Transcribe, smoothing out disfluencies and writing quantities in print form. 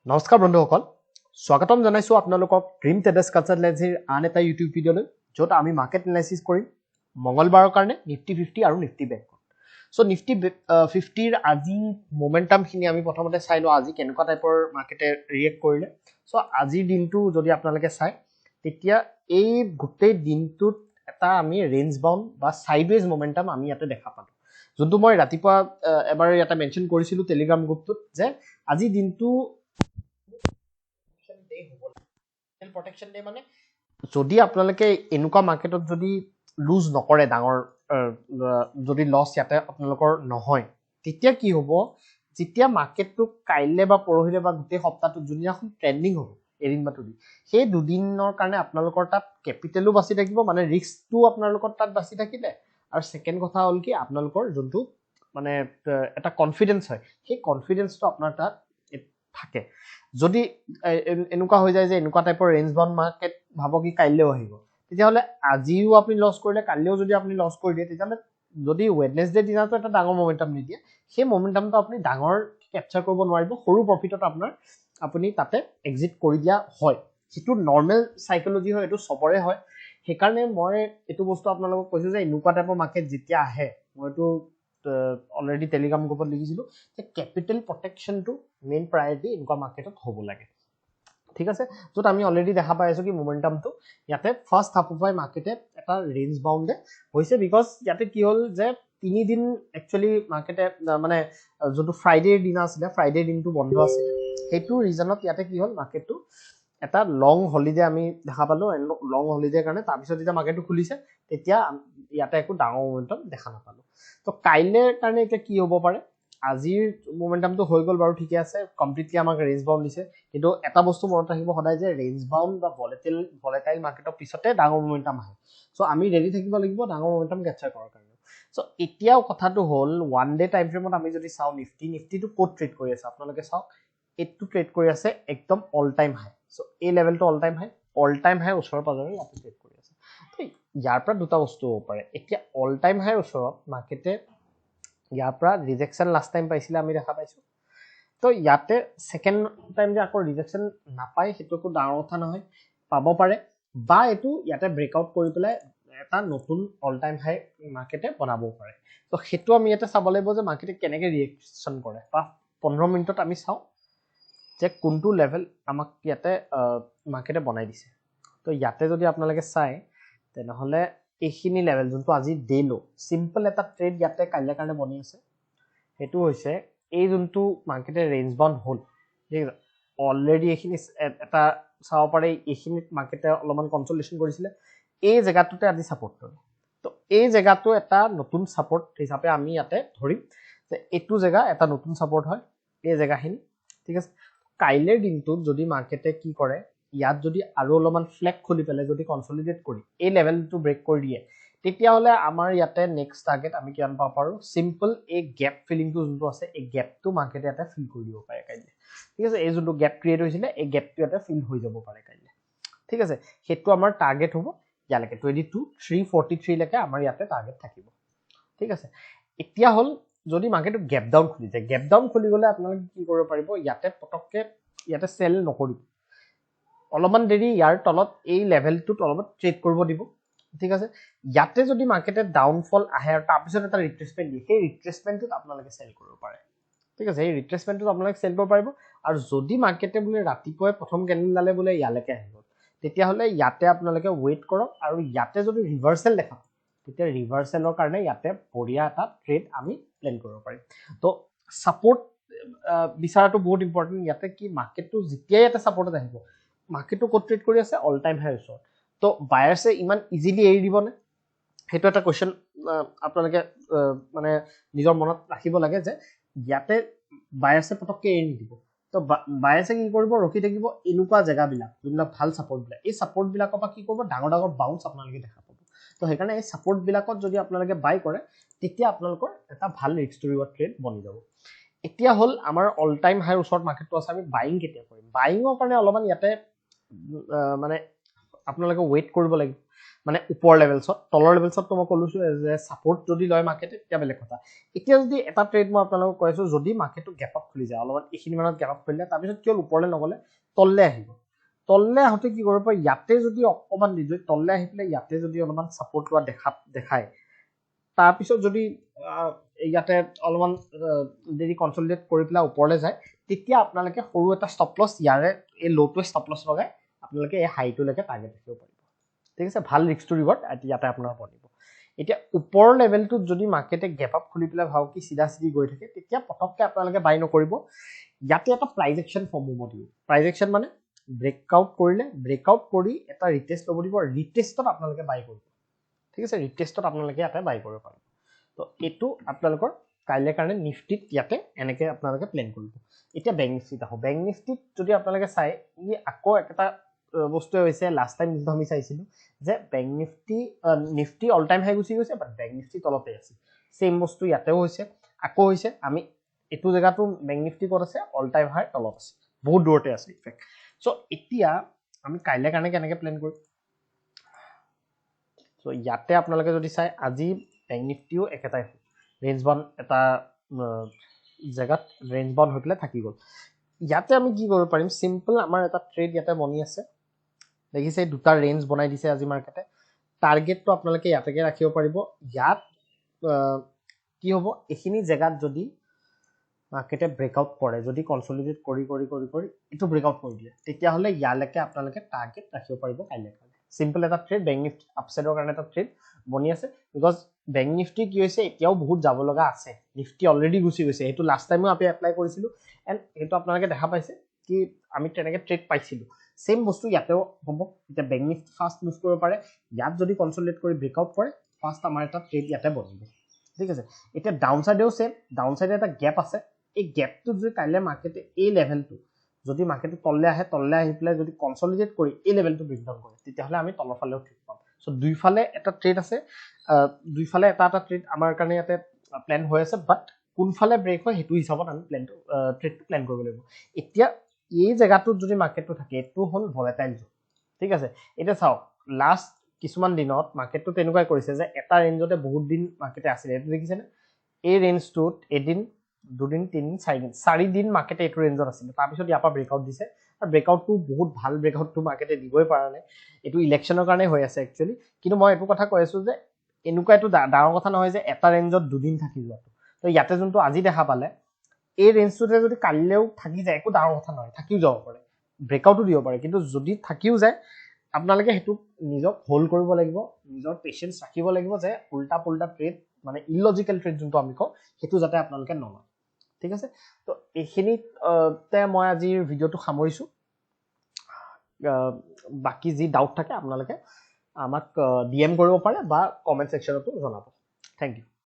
নমস্কাৰ বন্ধুসকল স্বাগতম জনাইছো আপোনালোকক ড্ৰিম ট্ৰেডাৰ্ছ কনসালটেন্সিৰ আন এটা ইউটিউব ভিডিঅ'লৈ য'ত আমি মাৰ্কেট এনালাইচিছ কৰিম মঙ্গলবাৰৰ কাৰণে নিফটি 50 আৰু নিফটি বেংক সো নিফটি 50 ৰ আজি মোমেন্টামখিনি আমি প্ৰথমতে চাই লওঁ আজি কেনেকুৱা টাইপৰ মাৰ্কেটে ৰিয়েক্ট কৰিলে সো আজিৰ দিনটো যদি আপোনালোকে চাই তেতিয়া এই গোটেই দিনটোত এটা আমি ৰেঞ্জ বাউন্ড বা সাইডৱেজ মোমেন্টাম আমি ইয়াতে দেখা পালো যোনটো মই ৰাতিপুৱা এবাৰ ইয়াতে মেনশন কৰিছিলো টেলিগ্ৰাম গ্ৰুপটোত যে আজি দিনটো protection day মানে যদি আপোনালোকে এনেকুৱা মাৰ্কেটত যদি লুজ নকৰে ডাঙৰ যদি লস ইয়াতে আপোনালোকৰ নহয় তেতিয়া কি হ'ব যেতিয়া মাৰ্কেটটো কাইলে বা পৰহিলে বা গোটেই সপ্তাহটো দুনিয়াখন ট্ৰেন্ডিং হ'ব এদিন বা দুদিন সেই দুদিনৰ কাৰণে আপোনালোকৰ তাত কেপিটেলো বাচি থাকিব মানে ৰিস্কটো আপোনালোকৰ তাত বাচি থাকিলে আৰু সেকেন্ড কথা হ'ল কি আপোনালোকৰ যোনটো মানে এটা কনফিডেন্স হয় সেই কনফিডেন্সটো আপোনাৰ তাত থাকে যদি এনেকুৱা হৈ যায় যে এনেকুৱা টাইপৰ ৰেঞ্জ বাউন্ড মাৰ্কেট ভাবক কি কাইলেও আহিব তেতিয়া হলে আজিও আপুনি লস কৰিলে কাইলেও যদি আপুনি লস কৰি দিয়ে তেতিয়া হলে যদি ওয়েডনেসডে দিনাটো এটা ডাঙৰ মোমেন্টাম নিদিয়ে সেই মোমেন্টামটো আপুনি ডাঙৰ ক্যাপচাৰ কৰিব নোৱাৰিব সৰু প্ৰফিটত আপোনাৰ আপুনি তাতে এক্সিট কৰি দিয়া হয় যেটো নৰমাল সাইকোলজি হয় এটো সবৰে হয় সেইকাৰণে মই এটো বস্তু আপোনালোকক কৈছো যে এনেকুৱা টাইপৰ মাৰ্কেট যেতিয়া আহে মইটো অলৰেডি টেলিগ্ৰাম গ্ৰুপত লিখিছিলো যে ক্যাপিটেল প্ৰটেকশনটো মেইন প্ৰায়োৰিটি ইনকাম মাৰ্কেটত হ'ব লাগে ঠিক আছে যত আমি অলৰেডি দেখা পাই আছো কি মোমেন্টামটো ইয়াতে ফাৰ্স্ট হাফ অফ মাৰ্কেটে এটা ৰেঞ্জ বাউন্ডে হৈছে বিকজ ইয়াতে কি হ'ল যে 3 দিন একচুয়ালি মাৰ্কেটে মানে যোনটো ফ্ৰাইডেৰ দিন আছিল ফ্ৰাইডেৰ দিনটো বন্ধ আছিল হেতু ৰিজনত ইয়াতে কি হ'ল মাৰ্কেটটো এটা লং হলিডে আমি দেখা পালো লং হলিডে কাৰণে তাৰ পিছত যেতিয়া মাৰ্কেটটো খুলিছে তেতিয়া ইয়াতে একো ডাঙৰ মোমেন্টাম দেখা নাপালো তো কাইলেৰ কাৰণে এটা কি হ'ব পাৰে আজিৰ মোমেন্টামটো হৈ গল বাৰু ঠিকে আছে কমপ্লিটলি আমাক ৰেঞ্জ বাউন্ড দিছে কিন্তু এটা বস্তু মনত ৰাখিব সদায় যে ৰেঞ্জ বাউন্ড বা ভলেটাইল মাৰ্কেটৰ পিছতে ডাঙৰ মোমেন্টাম আহে সো আমি ৰেডি থাকিব লাগিব ডাঙৰ মোমেন্টাম ক্যাপচাৰ কৰাৰ কাৰণে সো এতিয়াও কথাটো হ'ল ওয়ান ডে টাইম ফ্ৰেমত আমি যদি চাও নিফটিটো কোড ট্ৰেড কৰি আছে আপোনালোকে চাওক এটো ট্ৰেড কৰি আছে একদম অল টাইম হাই সো এই লেভেলটো অল টাইম হাই ওচৰৰ পাজৰে ইয়াতে ট্ৰেড কৰি আছে তো ইয়াৰ পৰা দুটা বস্তু হ'ব পাৰে এতিয়া অল টাইম হাই ওচৰত মাৰ্কেটে ইয়াৰ পৰা ৰিজেকশন লাষ্ট টাইম পাইছিলে আমি দেখা পাইছো তো ইয়াতে সেকেন্ড টাইম যে আকৌ ৰিজেকশন নাপায় হেতু কো ডাঙৰ কথা নহয় পাব পাৰে বা এটো ইয়াতে ব্ৰেকআউট কৰি পেলাই এটা নতুন অল টাইম হাই মাৰ্কেটে বনাব পাৰে তো হেতু আমি ইয়াতে চাব লাগিব যে মাৰ্কেটে কেনেকে ৰিএকশন কৰে বা 15 মিনিটত আমি চাও যে কোনটো লেভেল আমাক ইয়াতে মাৰ্কেটে বনাই দিছে তো ইয়াতে যদি আপোনালোকে চাই তেনেহলে এইখিনি লেভেল যোনটো আজি ডে লো সিম্পল এটা ট্ৰেড ইয়াতে কাইলে কাৰণে বনি আছে হেতু হৈছে এই যোনটো মাৰ্কেটে ৰেঞ্জ বাউন্ড হ'ল ঠিক আছে অলৰেডি এইখিনি এটা চাও পাৰে এইখিনিত মাৰ্কেটে অলপমান কনসলিডেশন কৰিছিলে এই জায়গাটোতে আজি সাপোৰ্ট কৰে তো এই জায়গাটো এটা নতুন সাপোৰ্ট হিচাপে আমি ইয়াতে ধৰিম যে এটো জায়গা এটা নতুন সাপোৰ্ট হয় এই জায়গাখিনি ঠিক আছে কাইলেৰ দিনটোত যদি মাৰ্কেটে কি কৰে ইয়াত যদি আৰু অলপমান ফ্লেগ খুলি পেলে যদি কনসলিডেট কৰি এই লেভেলটো ব্ৰেক কৰি দিয়ে তেতিয়া হলে আমাৰ ইয়াতে নেক্সট টাৰ্গেট আমি কিমান পাব পাৰো সিম্পল এই গ্যাপ ফিলিংটো যোনটো আছে এই গ্যাপটো মাৰ্কেটে এটা ফিল কৰি দিব পাৰে কাইলে ঠিক আছে এই যোনটো গ্যাপ ক্ৰিয়েট হৈছিলে এই গ্যাপটো এটা ফিল হৈ যাব পাৰে কাইলে ঠিক আছে হেতু আমাৰ টাৰ্গেট হ'ব ইয়ালৈকে 22343 লৈকে আমাৰ ইয়াতে টাৰ্গেট থাকিব ঠিক আছে এতিয়া হল যদি মাৰ্কেটটো গ্যাপ ডাউন খুলি যায় গ্যাপ ডাউন খুলি গলে আপোনালোকে কি কৰিব পাৰিব ইয়াতে পটককে ইয়াতে সেল নকৰিব অলপমান দেৰি ইয়াৰ তলত এই লেভেলটোত অলপমান ট্ৰেড কৰিব দিব ঠিক আছে ইয়াতে যদি মাৰ্কেটে ডাউনফল আহে আৰু তাৰ পিছত এটা ৰিট্ৰেসমেন্ট দিয়ে সেই ৰিট্ৰেসমেন্টত আপোনালোকে সেল কৰিব পাৰে ঠিক আছে এই ৰিট্ৰেসমেন্টত আপোনালোকে সেল কৰিব পাৰিব আৰু যদি মাৰ্কেটে বুলে ৰাতিপুৱা প্ৰথম ক্যান্ডেল ডালে বুলে ইয়ালৈকে আহিব তেতিয়া হলে ইয়াতে আপোনালোকে ওয়েট কৰক আৰু ইয়াতে যদি ৰিভাৰ্সেল দেখা তেতিয়া ৰিভাৰ্সেলৰ কাৰণে ইয়াতে বঢ়িয়া এটা ট্ৰেড আমি প্ল্যান কৰিব পাৰিম তো সাপোৰ্ট বিচাৰাটো বহুত ইম্পৰ্টেন্ট ইয়াতে কি মাৰ্কেটটো যেতিয়া ইয়াতে সাপোৰ্টত আহিব মাৰ্কেটটো কোড ট্ৰেড কৰি আছে অল টাইম হাই ওচৰত তো বায়াৰছে ইমান ইজিলি এৰি দিবনে হেতু এটা কোৱেশ্চন আপোনালোকে মানে নিজৰ মনত ৰাখিব লাগে যে ইয়াতে বায়াৰছে পটককে এৰি নিদিব তো বায়াৰছে কি কৰিব ৰখি থাকিব এনেকুৱা জায়গা বিলাক যোনবিলাক ভাল সাপোৰ্ট বিলাক এই সাপোৰ্ট বিলাকৰ পৰা কি কৰিব ডাঙৰ ডাঙৰ বাউন্স আপোনালোকে দেখা পাব তো সেইকাৰণে এই সাপোৰ্ট বিলাকত যদি আপোনালোকে বাই কৰে তেতিয়া আপোনালোকৰ এটা ভাল ৰিস্ক টু ৰিৱাৰ্ড ট্ৰেড বনি যাব এতিয়া হল আমাৰ অল টাইম হাই ওচৰত মাৰ্কেটটো আছে আমি বাইং কেতিয়া কৰিম বাইংৰ কাৰণে অলপমান ইয়াতে মানে আপোনালোকে ৱেইট কৰিব লাগিব মানে ওপৰ লেভেলছত তলৰ লেভেলছত মই ক'লোছো যে ছাপোৰ্ট যদি লয় মাৰ্কেটে তেতিয়া বেলেগ কথা এতিয়া যদি এটা ট্ৰেড মই আপোনালোকক কৈছো যদি মাৰ্কেটটো গ্যাপ আপ খুলি যায় অলপমান এইখিনি মানত গ্যাপ আপ খুলিলে তাৰপিছত কিয় ওপৰলৈ নগলে তললে আহিব তললে আহোতে কি কৰিব ইয়াতে যদি অকমান যদি তললে আহি পেলাই ইয়াতে যদি অলপমান ছাপোৰ্ট লোৱা দেখায় তাৰপিছত যদি ইয়াতে অলপমান যদি কনসলিডেট কৰি পেলাই ওপৰলৈ যায় তেতিয়া আপোনালোকে সৰু এটা ষ্টপ লছ ইয়াৰে এই লোটো ষ্টপ লছ লগাই আপোনালোকে এই হাইটো লৈকে টাৰ্গেট ৰাখিব পাৰিব ঠিক আছে ভাল ৰিস্ক টু ৰিৱাৰ্ড ইয়াতে আপোনাৰ বনিব এতিয়া ওপৰ লেভেলটোত যদি মাৰ্কেটে গ্যাপ আপ খুলি পেলাই ভাও কি সিধা সিধি গৈ থাকে তেতিয়া পটককে আপোনালোকে বাই নকৰিব ইয়াতে এটা প্ৰাইস একচন ফৰ্ম হ'ব দিব প্ৰাইস একচন মানে ব্ৰেকআউট কৰিলে ব্ৰেকআউট কৰি এটা ৰিটেষ্ট ল'ব দিব ৰিটেষ্টত আপোনালোকে বাই কৰিব ঠিক আছে ৰিটেষ্টত আপোনালোকে ইয়াতে বাই কৰিব পাৰিব তো এটো আপোনালোকৰ কাইলে কাৰণে নিফটিত ইয়াতে এনেকে আপোনালোকে প্ল্যান কৰিব এতিয়া ব্যাংক নিফটিত আহো ব্যাংক নিফটিত যদি আপোনালোকে চাই ই আকৌ একটা বস্তু হৈছে লাস্ট টাইম যিটো আমি চাইছিলো যে ব্যাংক নিফটি অল টাইম হাই গুছি গৈছে বাট ব্যাংক নিফটি তলতে আছে সেম বস্তু ইয়াতেও হৈছে আকৌ হৈছে আমি এটো জায়গাটো ব্যাংক নিফটি ক'ত আছে অল টাইম হাই তলত আছে বহুত দূৰতে আছে ইফেক্ট সো এতিয়া আমি কাইলে কাৰণে কেনেকে প্ল্যান কৰিম সো ইয়াতে আপোনালোকে যদি চাই আজি ব্যাংক নিফটিও একেটাই ৰেঞ্জ বাউন্ড এটা জায়গাত ৰেঞ্জ বাউন্ড হৈ পেলাই থাকি গ'ল ইয়াতে আমি কি কৰিব পাৰিম সিম্পল আমাৰ এটা ট্ৰেড ইয়াতে বনি আছে দেখিছে দুটা ৰেঞ্জ বনাই দিছে আজি মাৰ্কেটে টাৰ্গেটটো আপোনালোকে ইয়াতেকে ৰাখিব পাৰিব ইয়াত কি হ'ব এখিনি জায়গাত যদি মাৰ্কেটে ব্ৰেকআউট কৰে যদি কনসলিডেট কৰি এটো ব্ৰেকআউট কৰি দিয়ে তেতিয়া হলে ইয়ালৈকে আপোনালোকে টাৰ্গেট ৰাখিব পাৰিব কাইলে সিম্পল এটা ট্ৰেড ব্যাংক নিফটি আপসাইডৰ কাৰণে এটা ট্ৰেড বনি আছে বিকজ ব্যাংক নিফটি কি হৈছে এতিয়াও বহুত যাব লগা আছে নিফটি অলৰেডি গুছি গৈছে এটো লাস্ট টাইমও আমি এপ্লাই কৰিছিলো এন্ড এটো আপোনালোকে দেখা পাইছে কি আমি তেনেকে ট্ৰেড পাইছিলো সেম বস্তু ইয়াতেও হ'ব এটা ব্যাংক নিফটি ফাস্ট মুভ কৰিব পাৰে ইয়াত যদি কনসলিডেট কৰি ব্ৰেকআউট কৰে ফাস্ট আমাৰ এটা ট্ৰেড ইয়াতে বনিব ঠিক আছে এটা ডাউন সাইডেও সেম ডাউন সাইডে এটা গ্যাপ আছে এই গ্যাপটো যদি কাইলে মাৰ্কেটে এই লেভেলটো যদি মাৰ্কেটটো তললে আহি পেলাই যদি কনসলিডেট কৰি এই লেভেলটো ব্ৰেক ডাউন কৰে তেতিয়া হলে আমি তলৰ ফালেও ট্ৰেড পাম সো দুইফালে এটা ট্ৰেড আছে দুইফালে এটা ট্ৰেড আমাৰ কাৰণে ইয়াতে প্ল্যান হৈ আছে বাট কোনফালে ব্ৰেক হয় হেতু হিচাপত আমি ট্ৰেডটো প্ল্যান কৰিব লাগিব এতিয়া এই জায়গাটোত যদি মাৰ্কেটটো থাকে এটো হল ভলাটাইল জোন ঠিক আছে এটা চাও লাস্ট কিছুমান দিনত মাৰ্কেটটো তেনেকুৱাই কৰিছে যে এটা ৰেঞ্জতে বহুত দিন মাৰ্কেটে আছিল এটো দেখিছেনে এই ৰেঞ্জটোত এদিন দুদিন তিনদিন চাৰি দিন মাৰ্কেটে এটো ৰেঞ্জত আছিল তাৰ পিছত ইয়াপা ব্ৰেকআউট দিছে আৰু ব্ৰেকআউটটো বহুত ভাল ব্ৰেকআউটটো মাৰ্কেটে দিবই পাৰা নাই এটো ইলেকশনৰ কাৰণে হৈ আছে একচুয়ালি কিন্তু মই এটো কথা কৈ আছো যে এনেকুৱা এটো ডাঙৰ কথা নহয় যে এটা ৰেঞ্জত দুদিন থাকি যোৱাটো তো ইয়াতে যোনটো আজি দেখা পালে এই ৰেঞ্জটোতে যদি কালিলেও থাকি যায় একো ডাঙৰ কথা নহয় থাকিও যাব পাৰে ব্ৰেকআউটও দিব পাৰে কিন্তু যদি থাকিও যায় আপোনালোকে হেতু নিজক হোল্ড কৰিব লাগিব নিজৰ পেশেন্স ৰাখিব লাগিব যে উল্টা পুল্টা ট্ৰেড মানে ইলজিক্যাল ট্ৰেড যোনটো আমি কওঁ হেতু যাতে আপোনালোকে নলয় ঠিক আছে তো এইখিনিতে মই আজিৰ ভিডিওটো সামৰিছো বাকি যি ডাউট থাকে আপোনালোকে আমাক ডিএম কৰিব পাৰে বা কমেন্ট সেকশনতো জনাব থ্যাংক ইউ